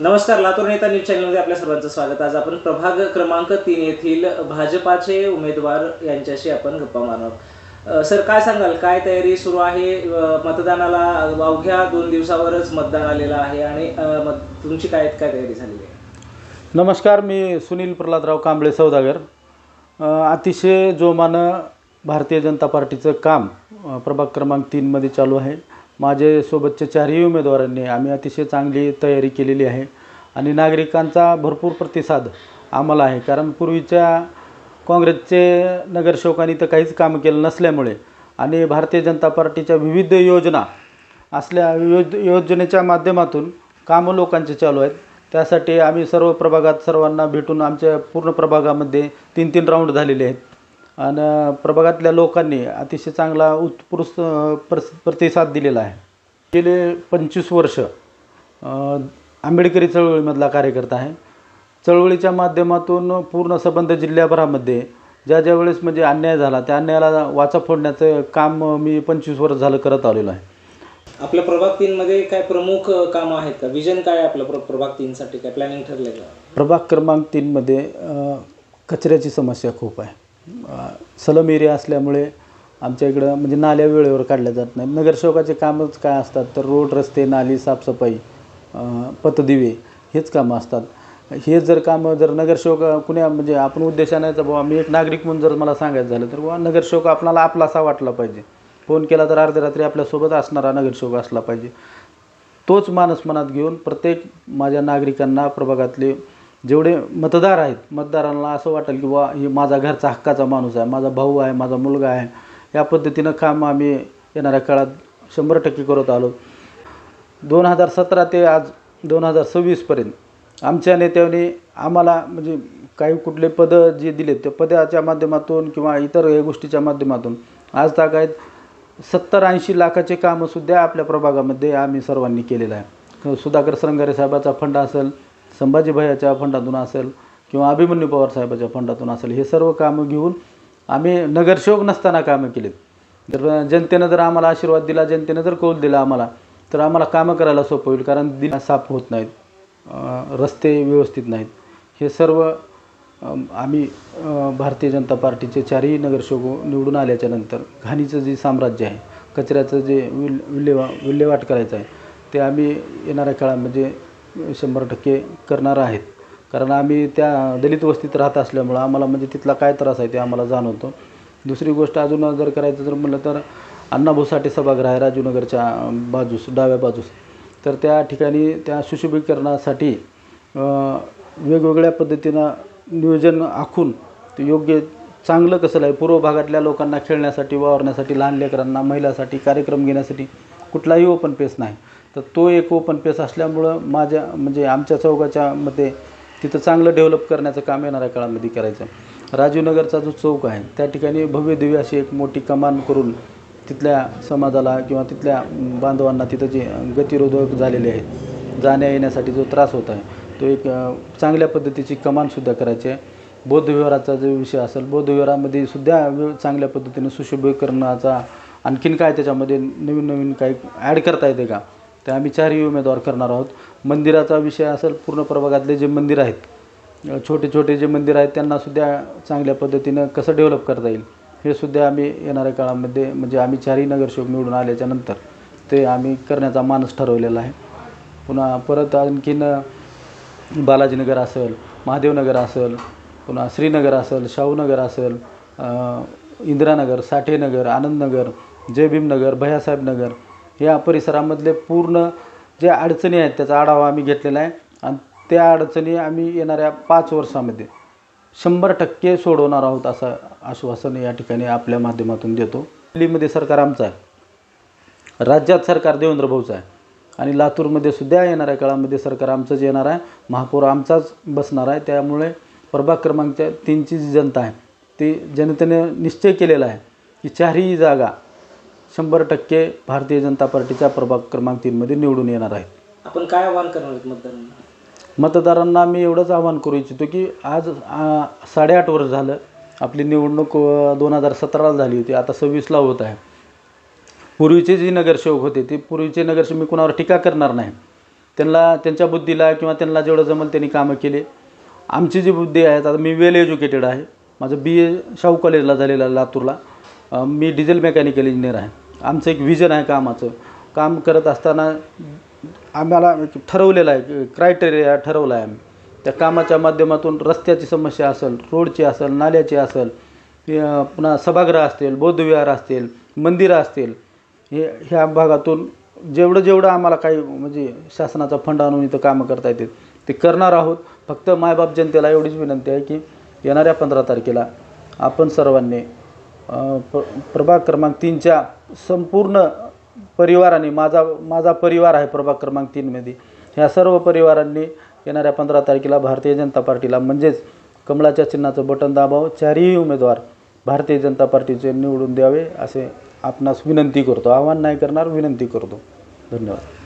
नमस्कार, लातूर नेता न्यूज चॅनलमध्ये आपल्या सर्वांचं स्वागत. आज आपण प्रभाग क्रमांक 3 येथील भाजपाचे उमेदवार यांच्याशी आपण गप्पा मारणार. सर, काय सांगाल, काय तयारी सुरू आहे? मतदानाला अवघ्या 2 दिवसावरच मतदान आलेलं आहे आणि तुमची काय तयारी झालेली आहे? नमस्कार, मी सुनील प्रल्हादराव कांबळे सौदागर. अतिशय जोमानं भारतीय जनता पार्टीचं काम प्रभाग क्रमांक 3मध्ये चालू आहे. माझे सोबतचे चारही उमेदवारांनी आम्ही अतिशय चांगली तयारी केलेली आहे आणि नागरिकांचा भरपूर प्रतिसाद आम्हाला आहे. कारण पूर्वीच्या काँग्रेसचे नगरसेवकांनी तर काहीच काम केलं नसल्यामुळे आणि भारतीय जनता पार्टीच्या विविध योजना असल्या योजनेच्या माध्यमातून कामं लोकांचे चालू आहेत. त्यासाठी आम्ही सर्व प्रभागात सर्वांना भेटून आमच्या पूर्ण प्रभागामध्ये 3 राऊंड झालेले आहेत आणि प्रभागातल्या लोकांनी अतिशय चांगला उत्स्फूर्त प्रतिसाद दिलेला आहे. गेले 25 वर्ष आंबेडकरी चळवळीमधला कार्यकर्ता आहे. चळवळीच्या माध्यमातून पूर्ण संबंध जिल्ह्याभरामध्ये ज्या वेळेस म्हणजे अन्याय झाला त्या अन्यायाला वाचा फोडण्याचं काम मी 25 वर्ष झालं करत आलेलो आहे. आपल्या प्रभाग 3मध्ये काय प्रमुख कामं आहेत का? विजन काय आपलं प्रभाग 3साठी? काय प्लॅनिंग ठरलं का? प्रभाग क्रमांक 3मध्ये कचऱ्याची समस्या खूप आहे. सलम एरिया असल्यामुळे आमच्या इकडं म्हणजे नाल्या वेळेवर काढल्या जात नाही. नगरसेवकाचे कामच काय असतात तर रोड, रस्ते, नाली, साफसफाई, पथदिवे हेच कामं असतात. हे जर कामं जर नगरसेवक कुण्या म्हणजे आपण उद्देशाने तर बुवा मी एक नागरिक म्हणून जर मला सांगायचं झालं तर बुवा नगरसेवक आपल्याला आपलासा वाटला पाहिजे. फोन केला तर अर्ध्या रात्री आपल्यासोबत असणारा नगरसेवक असला पाहिजे. तोच मानस मनात घेऊन प्रत्येक माझ्या नागरिकांना, प्रभागातले जेवढे मतदार आहेत, मतदारांना असं वाटेल की बुवा ही माझा घरचा हक्काचा माणूस आहे, माझा भाऊ आहे, माझा मुलगा आहे. या पद्धतीनं काम आम्ही येणाऱ्या काळात 100% करत आलो. 2017 ते आज 2026पर्यंत आमच्या नेत्यांनी आम्हाला म्हणजे काही कुठले पदं जे दिले त्या पदाच्या माध्यमातून किंवा इतर या गोष्टीच्या माध्यमातून आज तागायत 70-80 लाखाचे कामंसुद्धा आपल्या प्रभागामध्ये आम्ही सर्वांनी केलेलं आहे. सुधाकर श्रंगारे साहेबाचा फंड असेल, संभाजी भैयाच्या फंडातून असेल किंवा अभिमन्यू पवार साहेबाच्या फंडातून असेल, हे सर्व कामं घेऊन आम्ही नगरसेवक नसताना कामं केलीत. तर जनतेनं जर आम्हाला आशीर्वाद दिला, जनतेनं जर कौल दिला आम्हाला, तर आम्हाला कामं करायला सोपं होईल. कारण दिन साफ होत नाहीत, रस्ते व्यवस्थित नाहीत. हे सर्व आम्ही भारतीय जनता पार्टीचे चारही नगरसेवक निवडून आल्याच्यानंतर घाणीचं जे साम्राज्य आहे, कचऱ्याचं जे विल्हेवाट करायचं आहे, ते आम्ही येणाऱ्या काळामध्ये 100% करणार आहेत. कारण आम्ही त्या दलित वस्तीत राहत असल्यामुळं आम्हाला म्हणजे तिथला काय त्रास आहे ते आम्हाला जाणवतो. दुसरी गोष्ट अजून जर करायचं जर म्हटलं तर अण्णाभाऊ साठे सभागृह आहे राजूनगरच्या बाजूस, डाव्या बाजूस. तर त्या ठिकाणी त्या सुशोभीकरणासाठी वेगवेगळ्या पद्धतीनं नियोजन आखून ते योग्य चांगलं कसं आहे, पूर्व भागातल्या लोकांना खेळण्यासाठी, वावरण्यासाठी, लहान लेकरांना, महिलांसाठी कार्यक्रम घेण्यासाठी कुठलाही ओपन पेस नाही. तर तो एक ओपन पेस असल्यामुळं माझ्या म्हणजे आमच्या चौकाच्या मध्ये तिथं चांगलं डेव्हलप करण्याचं काम येणाऱ्या काळामध्ये करायचं. राजीवनगरचा जो चौक आहे त्या ठिकाणी भव्यदिव्य अशी एक मोठी कमान करून तिथल्या समाजाला किंवा तिथल्या बांधवांना तिथं जे गतिरोधक झालेले आहेत, जाण्या येण्यासाठी जो त्रास होत आहे, तो एक चांगल्या पद्धतीची कमानसुद्धा करायची आहे. बौद्धविहाराचा जो विषय असेल, बौद्धविहारामध्ये सुद्धा चांगल्या पद्धतीने सुशोभीकरणाचा आणखीन काय त्याच्यामध्ये नवीन काही ॲड करता येते का, ते आम्ही चारही उमेदवार करणार आहोत. मंदिराचा विषय असेल, पूर्ण प्रभागातले जे मंदिर आहेत, छोटे जे मंदिर आहेत, त्यांनासुद्धा चांगल्या पद्धतीनं कसं डेव्हलप करता येईल हे सुद्धा आम्ही येणाऱ्या काळामध्ये म्हणजे आम्ही चारही नगरसेवक निवडून आल्याच्यानंतर ते आम्ही करण्याचा मानस ठरवलेला आहे. पुन्हा परत आणखीन बालाजीनगर असेल, महादेवनगर असेल, पुन्हा श्रीनगर असेल, शाहूनगर असेल, इंदिरानगर, साठेनगर, आनंदनगर, जयभीमनगर, भैयासाहेब नगर या परिसरामधले पूर्ण ज्या अडचणी आहेत त्याचा आढावा आम्ही घेतलेला आहे आणि त्या अडचणी आम्ही येणाऱ्या 5 वर्षामध्ये 100% सोडवणार आहोत असं आश्वासन या ठिकाणी आपल्या माध्यमातून देतो. दिल्लीमध्ये सरकार आमचं आहे, राज्यात सरकार देवेंद्र भाऊचं आहे आणि लातूरमध्ये सुद्धा येणाऱ्या काळामध्ये सरकार आमचंच येणार आहे, महापौर आमचाच बसणार आहे. त्यामुळे प्रभाग क्रमांक 3ची जी जनता आहे ती जनतेने निश्चय केलेला आहे की चारही जागा 100% भारतीय जनता पार्टीच्या प्रभाग क्रमांक 3मध्ये निवडून येणार आहे. आपण काय आवाहन करणार आहेत मतदारांना? मतदारांना मी एवढंच आवाहन करू इच्छितो की आज 8.5 वर्ष झालं आपली निवडणूक 2017ला झाली होती, आता 26ला होत आहे. पूर्वीचे जे नगरसेवक होते ते पूर्वीचे नगरसेवक मी कुणावर टीका करणार नाही, त्यांना त्यांच्या बुद्धीला किंवा त्यांना जेवढं जमेल त्यांनी कामं केले. आमची जी बुद्धी आहे, आता मी वेल एज्युकेटेड आहे. माझं BA शाहू कॉलेजला झालेलं आहे लातूरला. मी डिझेल मेकॅनिकल इंजिनियर आहे. आमचं एक विजन आहे कामाचं. काम करत असताना आम्हाला ठरवलेलं आहे, क्रायटेरिया ठरवला आहे आम्ही. त्या कामाच्या माध्यमातून रस्त्याची समस्या असेल, रोडची असेल, नाल्याची असेल, पुन्हा सभागृह असतील, बौद्धविहार असतील, मंदिरं असतील, ह्या भागातून जेवढं आम्हाला काही म्हणजे शासनाचा फंड आणून इथं कामं करता येतील ते करणार आहोत. फक्त मायबाप जनतेला एवढीच विनंती आहे की येणाऱ्या 15 तारखेला आपण सर्वांनी प्रभाग क्रमांक 3च्या संपूर्ण परिवारांनी, माझा परिवार आहे प्रभाग क्रमांक 3मध्ये, ह्या सर्व परिवारांनी येणाऱ्या 15 तारखेला भारतीय जनता पार्टीला म्हणजेच कमळाच्या चिन्हाचं बटन दाबावं. चारही उमेदवार भारतीय जनता पार्टीचे निवडून द्यावे असे आपणास विनंती करतो. आवाहन नाही करणार, विनंती करतो. धन्यवाद.